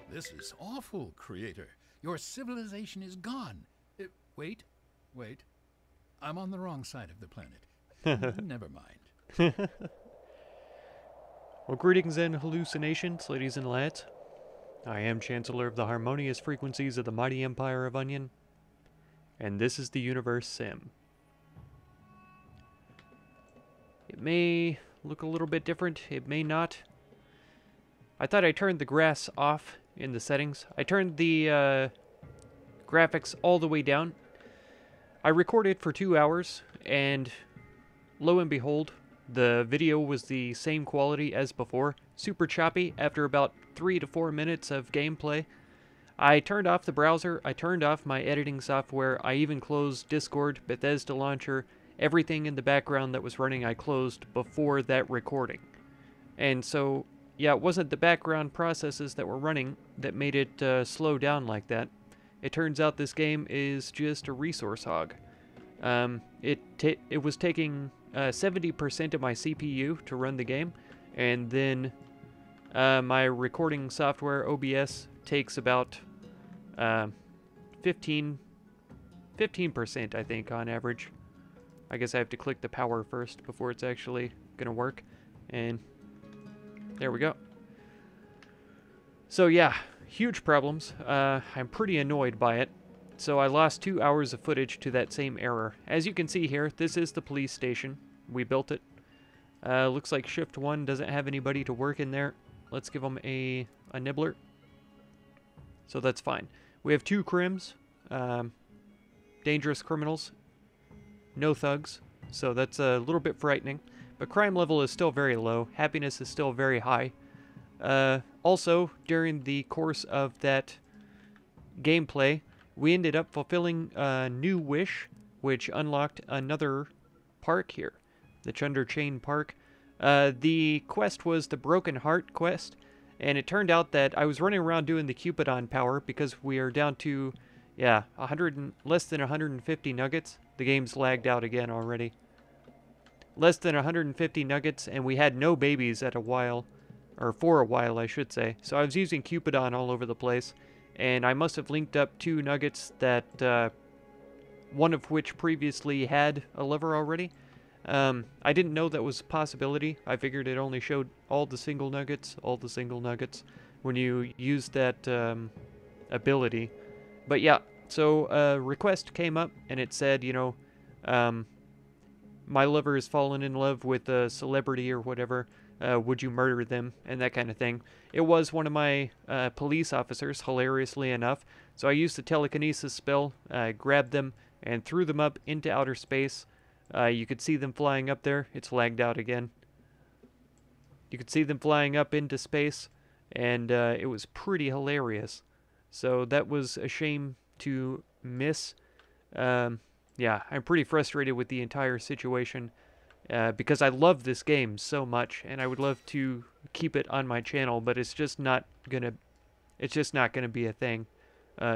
This is awful, Creator. Your civilization is gone. Wait, wait. I'm on the wrong side of the planet. Never mind. Well, greetings and hallucinations, ladies and lads. I am Chancellor of the harmonious frequencies of the mighty empire of Onion, and this is the Universim. It may look a little bit different, it may not. I thought I turned the grass off in the settings. I turned the graphics all the way down. I recorded for 2 hours, and lo and behold, the video was the same quality as before. Super choppy after about 3 to 4 minutes of gameplay. I turned off the browser, I turned off my editing software, I even closed Discord, Bethesda Launcher, everything in the background that was running I closed before that recording. And so, yeah, it wasn't the background processes that were running that made it slow down like that. It turns out this game is just a resource hog. It was taking 70% of my CPU to run the game, and then my recording software, OBS, takes about 15%, I think, on average. I guess I have to click the power first before it's actually gonna work, and there we go. So yeah, huge problems. I'm pretty annoyed by it. So I lost 2 hours of footage to that same error. As you can see here, this is the police station. We built it. Looks like Shift 1 doesn't have anybody to work in there. Let's give them a nibbler. So that's fine. We have 2 crims. Dangerous criminals. No thugs. So that's a little bit frightening. But crime level is still very low. Happiness is still very high. Also, during the course of that gameplay, we ended up fulfilling a new wish, which unlocked another park here, the Chunder Chain Park. The quest was the Broken Heart quest, and it turned out that I was running around doing the Cupidon power because we are down to, yeah, less than 150 nuggets. The game's lagged out again already. Less than 150 nuggets, and we had no babies at a while, or for a while, I should say. So I was using Cupidon all over the place. And I must have linked up 2 nuggets that, one of which previously had a lever already. I didn't know that was a possibility. I figured it only showed all the single nuggets, when you use that ability. But yeah, so a request came up, and it said, you know, my lover has fallen in love with a celebrity or whatever. Would you murder them, and that kind of thing. It was one of my police officers, hilariously enough. So I used the telekinesis spell, grabbed them, and threw them up into outer space. You could see them flying up there. It's lagged out again. You could see them flying up into space, and it was pretty hilarious. So that was a shame to miss. Yeah, I'm pretty frustrated with the entire situation. Because I love this game so much, and I would love to keep it on my channel, but it's just not gonna be a thing.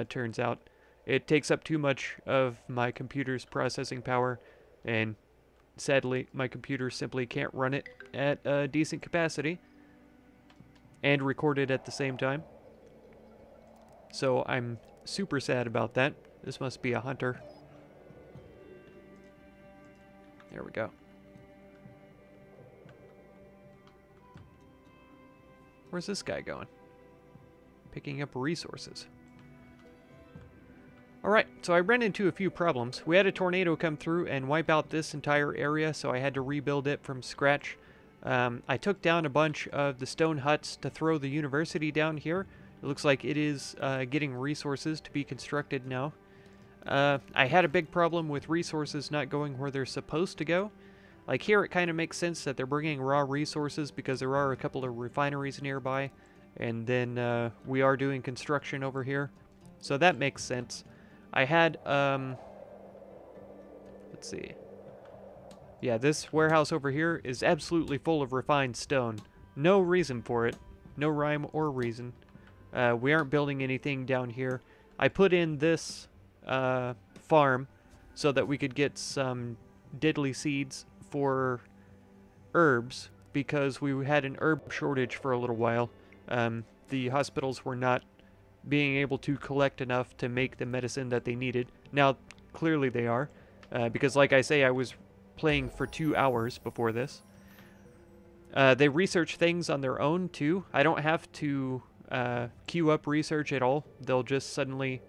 Turns out, it takes up too much of my computer's processing power, and sadly, my computer simply can't run it at a decent capacity and record it at the same time. So I'm super sad about that. This must be a hunter. There we go. Where's this guy going? Picking up resources. Alright, so I ran into a few problems. We had a tornado come through and wipe out this entire area, so I had to rebuild it from scratch. I took down a bunch of the stone huts to throw the university down here. It looks like it is getting resources to be constructed now. I had a big problem with resources not going where they're supposed to go. Like here, it kind of makes sense that they're bringing raw resources because there are a couple of refineries nearby, and then we are doing construction over here, so that makes sense. I had, let's see. Yeah, this warehouse over here is absolutely full of refined stone. No reason for it. No rhyme or reason. We aren't building anything down here. I put in this farm so that we could get some diddly seeds for herbs, because we had an herb shortage for a little while. The hospitals were not being able to collect enough to make the medicine that they needed. Now, clearly they are, because like I say, I was playing for 2 hours before this. They research things on their own, too. I don't have to queue up research at all. They'll just suddenly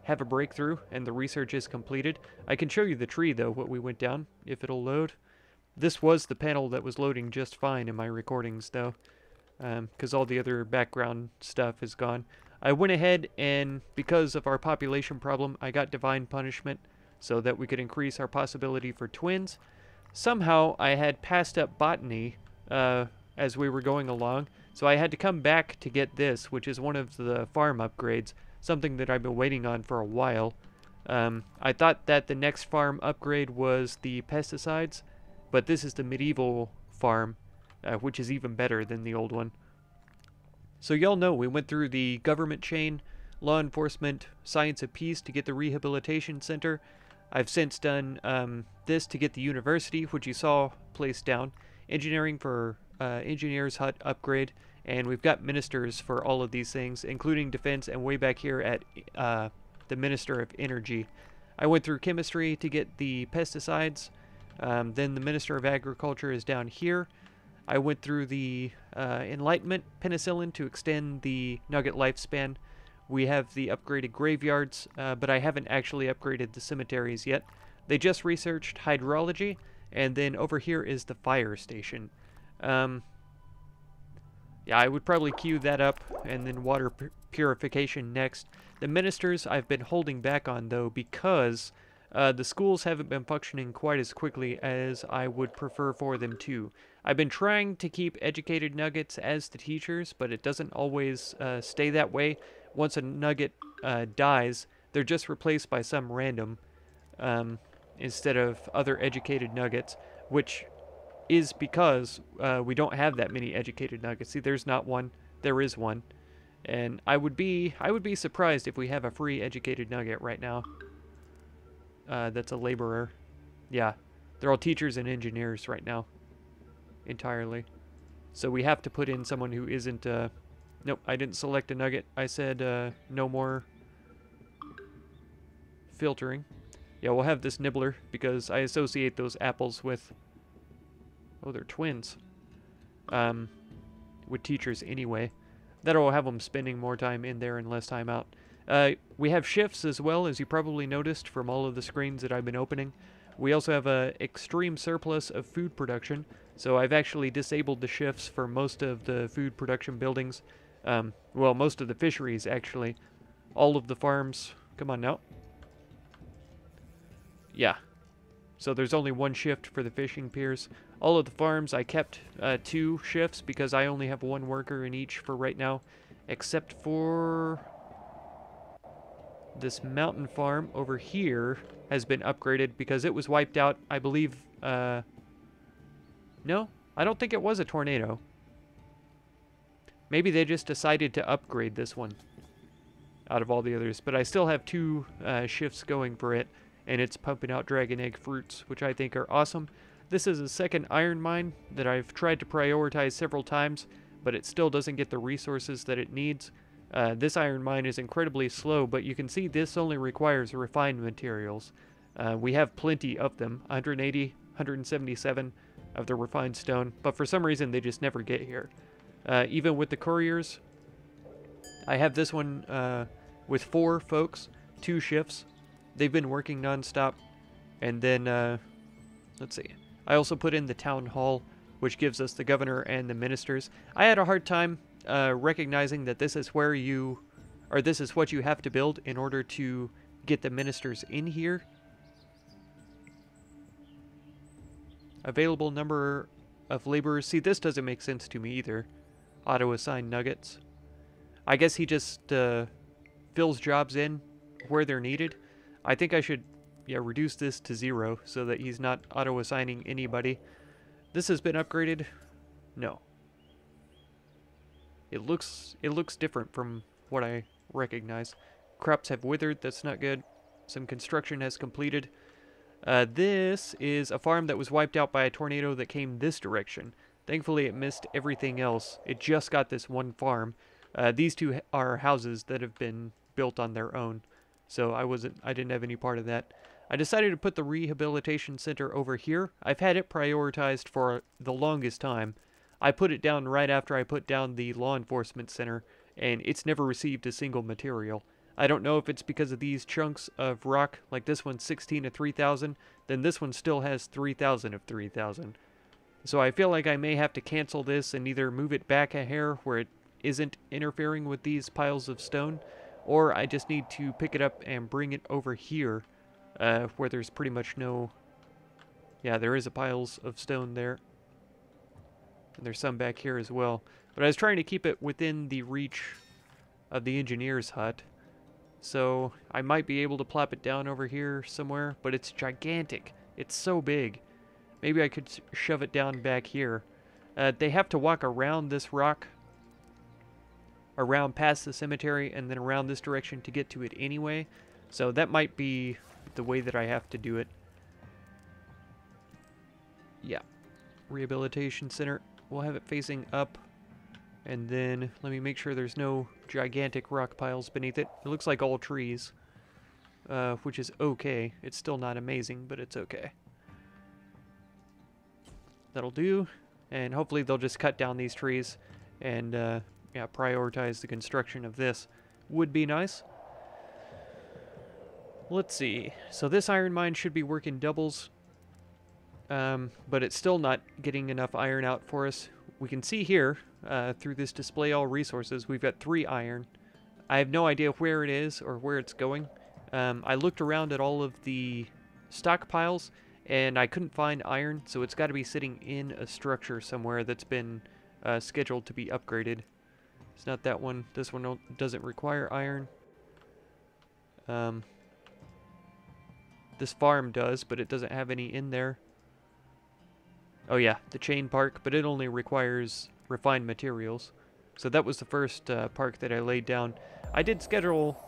have a breakthrough, and the research is completed. I can show you the tree, though, what we went down, if it'll load. This was the panel that was loading just fine in my recordings, though, because all the other background stuff is gone. I went ahead and, because of our population problem, I got divine punishment so that we could increase our possibility for twins. Somehow, I had passed up botany as we were going along, so I had to come back to get this, which is one of the farm upgrades, something that I've been waiting on for a while. I thought that the next farm upgrade was the pesticides, but this is the medieval farm, which is even better than the old one. So y'all know we went through the government chain, law enforcement, science of peace to get the rehabilitation center. I've since done this to get the university, which you saw placed down, engineering for engineers hut upgrade, and we've got ministers for all of these things, including defense, and way back here at the Minister of Energy. I went through chemistry to get the pesticides. Then the Minister of Agriculture is down here. I went through the Enlightenment penicillin to extend the nugget lifespan. We have the upgraded graveyards, but I haven't actually upgraded the cemeteries yet. They just researched hydrology, and then over here is the fire station. Yeah, I would probably queue that up, and then water purification next. The ministers I've been holding back on, though, because the schools haven't been functioning quite as quickly as I would prefer for them to. I've been trying to keep educated nuggets as the teachers, but it doesn't always stay that way. Once a nugget dies, they're just replaced by some random instead of other educated nuggets, which is because we don't have that many educated nuggets. See, there's not one. There is one. And I would be surprised if we have a free educated nugget right now. That's a laborer. Yeah, they're all teachers and engineers right now. Entirely. So we have to put in someone who isn't, nope, I didn't select a nugget. I said, no more filtering. Yeah, we'll have this nibbler, because I associate those apples with, oh, they're twins. With teachers anyway. That'll have them spending more time in there and less time out. We have shifts as well, as you probably noticed from all of the screens that I've been opening. We also have an extreme surplus of food production, so I've actually disabled the shifts for most of the food production buildings. Well, most of the fisheries, actually. All of the farms. Come on now. Yeah. So there's only one shift for the fishing piers. All of the farms, I kept 2 shifts because I only have 1 worker in each for right now, except for this mountain farm over here has been upgraded because it was wiped out, I believe. No, I don't think it was a tornado. Maybe they just decided to upgrade this one out of all the others, but I still have 2 shifts going for it, and it's pumping out dragon egg fruits, which I think are awesome. This is a second iron mine that I've tried to prioritize several times, but it still doesn't get the resources that it needs. This iron mine is incredibly slow, but you can see this only requires refined materials. We have plenty of them, 180, 177 of the refined stone, but for some reason they just never get here. Even with the couriers, I have this one with 4 folks, 2 shifts. They've been working non-stop. And then, let's see. I also put in the town hall, which gives us the governor and the ministers. I had a hard time recognizing that this is where you, or this is what you have to build in order to get the ministers in here. Available number of laborers. See, this doesn't make sense to me either. Auto-assigned nuggets. I guess he just fills jobs in where they're needed. I think I should, yeah, reduce this to 0 so that he's not auto-assigning anybody. This has been upgraded. No. It looks different from what I recognize. Crops have withered. That's not good. Some construction has completed. This is a farm that was wiped out by a tornado that came this direction. Thankfully, it missed everything else. It just got this one farm. These two are houses that have been built on their own, so I didn't have any part of that. I decided to put the rehabilitation center over here. I've had it prioritized for the longest time. I put it down right after I put down the law enforcement center, and it's never received a single material. I don't know if it's because of these chunks of rock, like this one's 16 of 3,000, then this one still has 3,000 of 3,000. So I feel like I may have to cancel this and either move it back a hair where it isn't interfering with these piles of stone, or I just need to pick it up and bring it over here, where there's pretty much no... Yeah, there is a piles of stone there. And there's some back here as well. But I was trying to keep it within the reach of the engineer's hut. So I might be able to plop it down over here somewhere, but it's gigantic. It's so big. Maybe I could shove it down back here. They have to walk around this rock, around past the cemetery, and then around this direction to get to it anyway. So that might be the way that I have to do it. Yeah. Rehabilitation center. We'll have it facing up. And then let me make sure there's no gigantic rock piles beneath it. It looks like all trees, which is okay. It's still not amazing, but it's okay. That'll do. And hopefully they'll just cut down these trees and yeah, prioritize the construction of this. Would be nice. Let's see. So this iron mine should be working doubles. But it's still not getting enough iron out for us. We can see here, through this display all resources, we've got 3 iron. I have no idea where it is or where it's going. I looked around at all of the stockpiles, and I couldn't find iron, so it's got to be sitting in a structure somewhere that's been scheduled to be upgraded. It's not that one. This one doesn't require iron. This farm does, but it doesn't have any in there. Oh yeah, the chain park, but it only requires refined materials. So that was the first park that I laid down. I did schedule...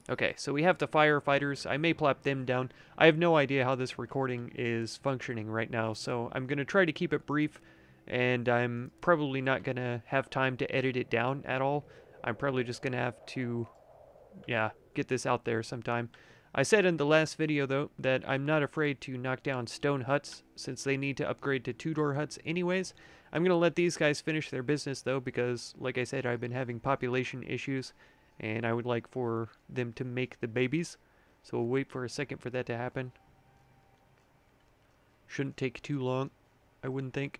Okay, so we have the firefighters. I may plop them down. I have no idea how this recording is functioning right now, so I'm going to try to keep it brief, and I'm probably not going to have time to edit it down at all. I'm probably just going to have to, yeah, get this out there sometime. I said in the last video, though, that I'm not afraid to knock down stone huts, since they need to upgrade to 2-door huts anyways. I'm going to let these guys finish their business, though, because, like I said, I've been having population issues, and I would like for them to make the babies. So we'll wait for a second for that to happen. Shouldn't take too long, I wouldn't think.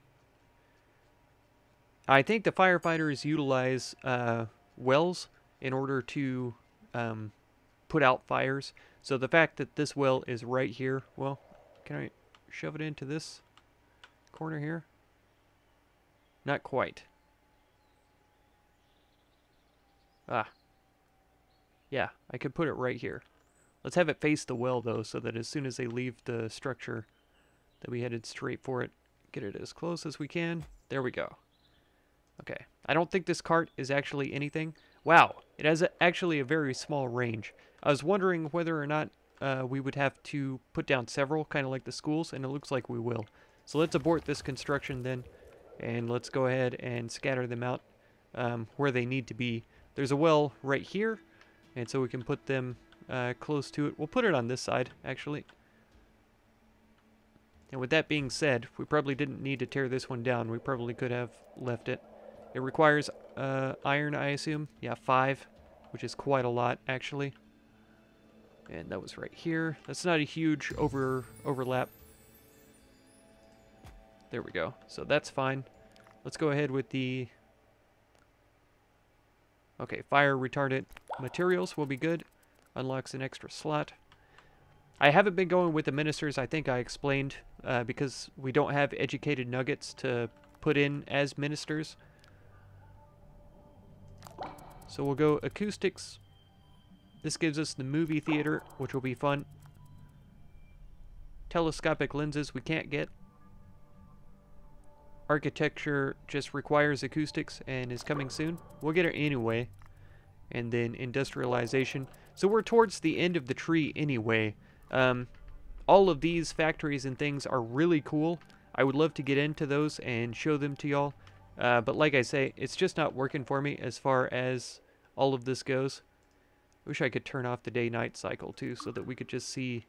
I think the firefighters utilize wells in order to put out fires. So the fact that this well is right here, well, can I shove it into this corner here? Not quite. Ah. Yeah, I could put it right here. Let's have it face the well, though, so that as soon as they leave the structure, that we headed straight for it. Get it as close as we can. There we go. Okay. I don't think this cart is actually anything. Wow, it has actually a very small range. I was wondering whether or not we would have to put down several, kind of like the schools, and it looks like we will. So let's abort this construction then, and let's go ahead and scatter them out where they need to be. There's a well right here, and so we can put them close to it. We'll put it on this side, actually. And with that being said, we probably didn't need to tear this one down. We probably could have left it. It requires iron, I assume. Yeah, 5, which is quite a lot, actually. And that was right here. That's not a huge overlap. There we go. So that's fine. Let's go ahead with the... Okay, fire retardant materials will be good. Unlocks an extra slot. I haven't been going with the ministers, I think I explained, because we don't have educated nuggets to put in as ministers. So we'll go acoustics. This gives us the movie theater, which will be fun. Telescopic lenses we can't get. Architecture just requires acoustics and is coming soon. We'll get it anyway. And then industrialization. So we're towards the end of the tree anyway. All of these factories and things are really cool. I would love to get into those and show them to y'all. But like I say, it's just not working for me as far as all of this goes. Wish I could turn off the day-night cycle too, so that we could just see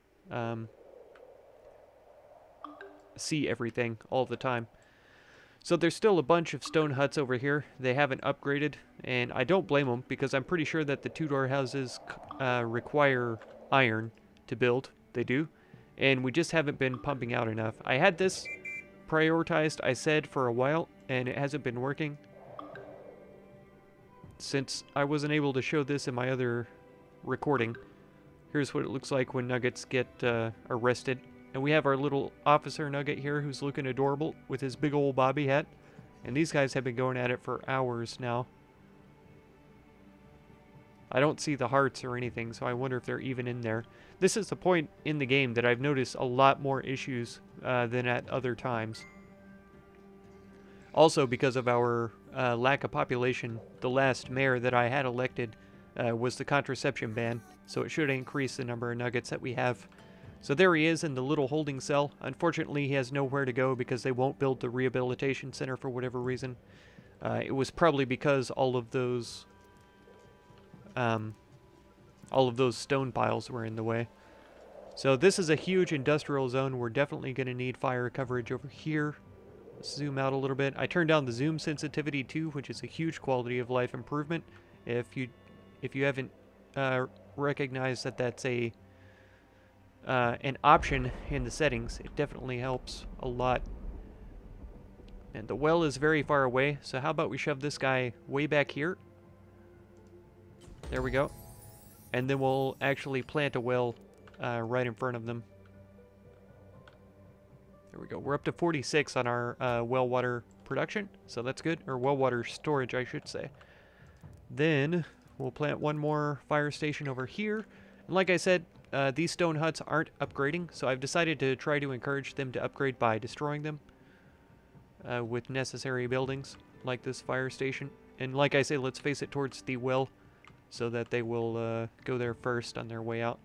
see everything all the time. So there's still a bunch of stone huts over here. They haven't upgraded, and I don't blame them because I'm pretty sure that the two-door houses require iron to build. They do, and we just haven't been pumping out enough. I had this prioritized, I said, for a while, and it hasn't been working. Since I wasn't able to show this in my other recording, here's what it looks like when nuggets get arrested. And we have our little officer nugget here who's looking adorable with his big old bobby hat. And these guys have been going at it for hours now. I don't see the hearts or anything, so I wonder if they're even in there. This is the point in the game that I've noticed a lot more issues than at other times. Also, because of our lack of population, the last mayor that I had elected was the contraception ban, so it should increase the number of nuggets that we have. So there he is in the little holding cell. Unfortunately, he has nowhere to go because they won't build the rehabilitation center for whatever reason. It was probably because all of those stone piles were in the way. So this is a huge industrial zone. We're definitely going to need fire coverage over here. Let's zoom out a little bit. I turned down the zoom sensitivity too, which is a huge quality of life improvement. If you haven't recognized that that's an option in the settings, it definitely helps a lot. And the well is very far away, so how about we shove this guy way back here? There we go. And then we'll actually plant a well right in front of them. There we go. We're up to 46 on our well water production, so that's good. Or well water storage, I should say. Then we'll plant one more fire station over here. And like I said, these stone huts aren't upgrading, so I've decided to try to encourage them to upgrade by destroying them with necessary buildings, like this fire station. And like I say, let's face it towards the well, so that they will go there first on their way out.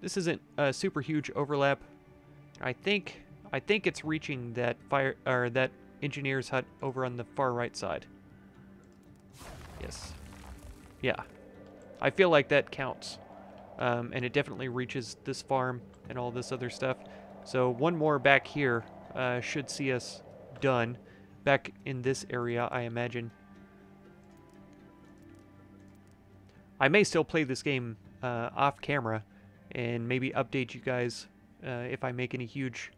This isn't a super huge overlap. I think it's reaching that that engineer's hut over on the far right side. Yes. Yeah. I feel like that counts. And it definitely reaches this farm and all this other stuff. So one more back here should see us done. Back in this area, I imagine. I may still play this game off camera and maybe update you guys if I make any huge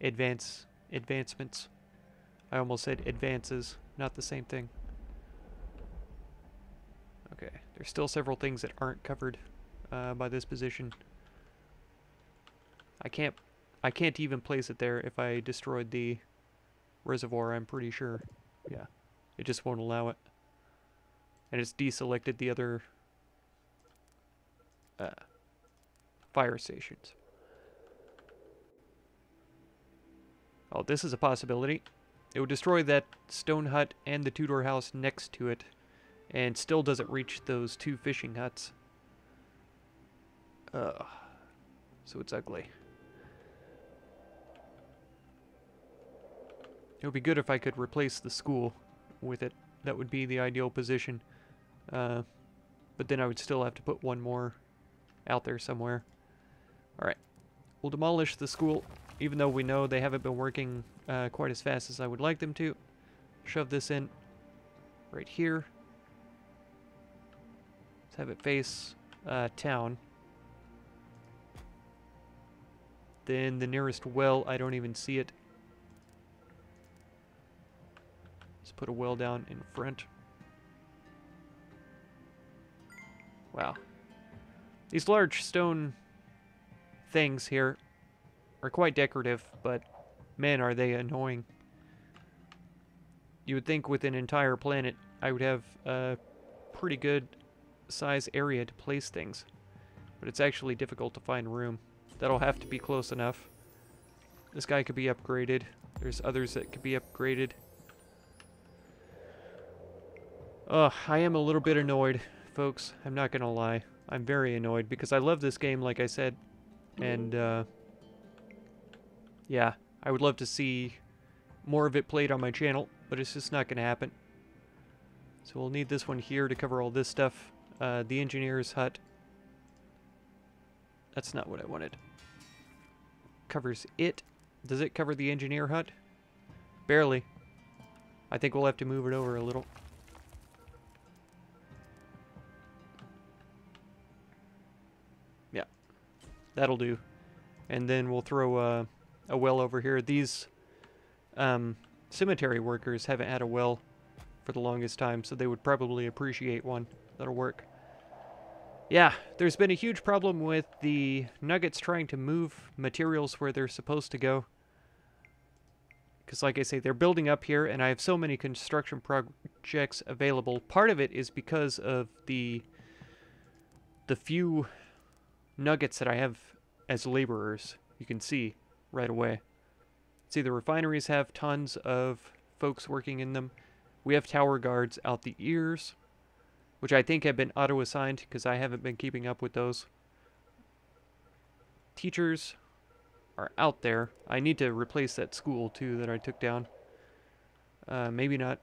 advancements. I almost said advances, not the same thing. Okay, there's still several things that aren't covered by this position. I can't even place it there if I destroyed the reservoir, I'm pretty sure. Yeah, it just won't allow it. And it's deselected the other fire stations. Oh, this is a possibility. It would destroy that stone hut and the two-door house next to it, and still doesn't reach those two fishing huts. So it's ugly. It would be good if I could replace the school with it. That would be the ideal position. But then I would still have to put one more out there somewhere. Alright. We'll demolish the school, even though we know they haven't been working quite as fast as I would like them to. Shove this in right here. Let's have it face town. Then the nearest well, I don't even see it. Let's put a well down in front. Wow. These large stone things here are quite decorative, but man, are they annoying. You would think with an entire planet I would have a pretty good size area to place things, but it's actually difficult to find room. That'll have to be close enough. This guy could be upgraded. There's others that could be upgraded. I am a little bit annoyed, folks. I'm not gonna lie. I'm very annoyed because I love this game, like I said. And, yeah, I would love to see more of it played on my channel. but it's just not going to happen. So we'll need this one here to cover all this stuff. The engineer's hut. That's not what I wanted. Covers it. Does it cover the engineer hut? Barely. I think we'll have to move it over a little. Yeah. That'll do. And then we'll throw a well over here. These cemetery workers haven't had a well for the longest time, so they would probably appreciate one. That'll work. Yeah, there's been a huge problem with the Nuggets trying to move materials where they're supposed to go. Because like I say, they're building up here, and I have so many construction projects available. Part of it is because of the few Nuggets that I have as laborers. You can see right away. See, the refineries have tons of folks working in them. We have tower guards out the ears, which I think have been auto-assigned because I haven't been keeping up with those. Teachers are out there. I need to replace that school too that I took down. Maybe not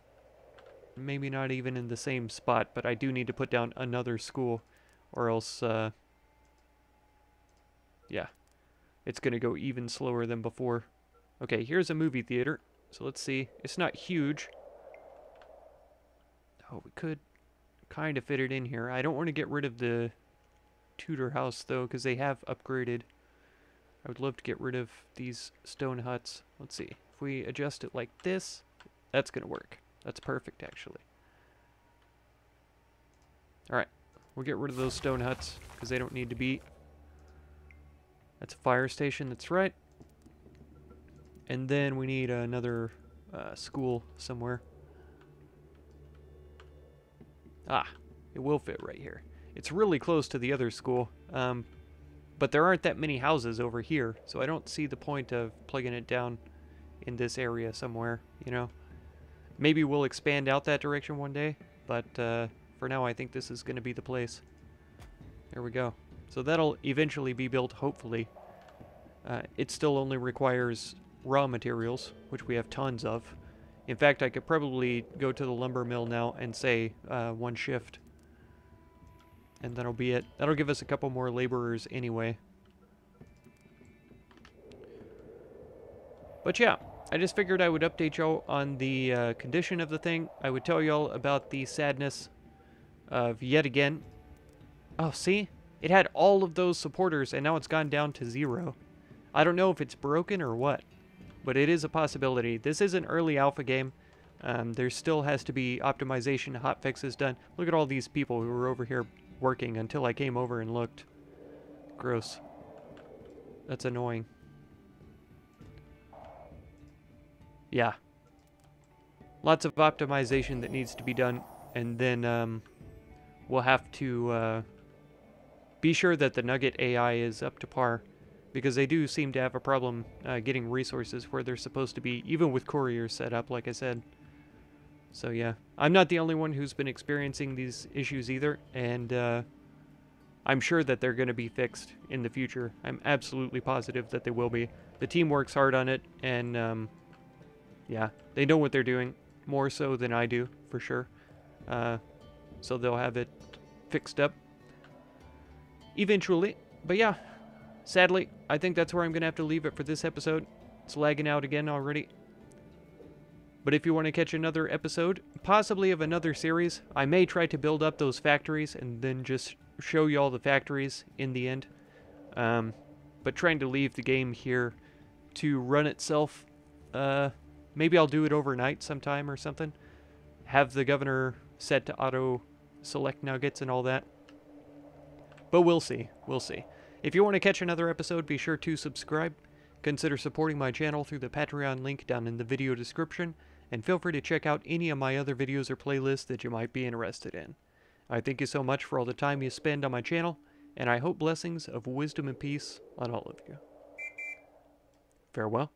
even in the same spot, but I do need to put down another school, or else yeah, it's gonna go even slower than before. Okay, here's a movie theater, so let's see. It's not huge. Oh, we could kind of fit it in here. I don't want to get rid of the Tudor house though, because they have upgraded. I would love to get rid of these stone huts. Let's see. If we adjust it like this, that's going to work. That's perfect, actually. Alright. We'll get rid of those stone huts, because they don't need to be. That's a fire station, that's right. And then we need another school somewhere. Ah, it will fit right here. It's really close to the other school, but there aren't that many houses over here, so I don't see the point of plugging it down in this area somewhere, you know. Maybe we'll expand out that direction one day, but for now I think this is going to be the place. There we go. So that'll eventually be built, hopefully. It still only requires raw materials, which we have tons of. In fact, I could probably go to the lumber mill now and say one shift. And that'll be it. That'll give us a couple more laborers anyway. But yeah, I just figured I would update y'all on the condition of the thing. I would tell y'all about the sadness of yet again. Oh, see? It had all of those supporters and now it's gone down to 0. I don't know if it's broken or what, but it is a possibility. This is an early alpha game. There still has to be optimization, hotfixes done. Look at all these people who were over here working until I came over and looked. Gross. That's annoying. Yeah. Lots of optimization that needs to be done, and then we'll have to be sure that the Nugget AI is up to par, because they do seem to have a problem getting resources where they're supposed to be, even with couriers set up, like I said. So yeah, I'm not the only one who's been experiencing these issues either, and I'm sure that they're going to be fixed in the future. I'm absolutely positive that they will be. The team works hard on it, and yeah, they know what they're doing, more so than I do, for sure. So they'll have it fixed up eventually. But yeah, sadly, I think that's where I'm going to have to leave it for this episode. It's lagging out again already. But if you want to catch another episode, possibly of another series, I may try to build up those factories and then just show you all the factories in the end. But trying to leave the game here to run itself, maybe I'll do it overnight sometime or something. Have the governor set to auto select nuggets and all that. But we'll see. We'll see. If you want to catch another episode, be sure to subscribe. Consider supporting my channel through the Patreon link down in the video description. And feel free to check out any of my other videos or playlists that you might be interested in. I thank you so much for all the time you spend on my channel, and I hope blessings of wisdom and peace on all of you. Farewell.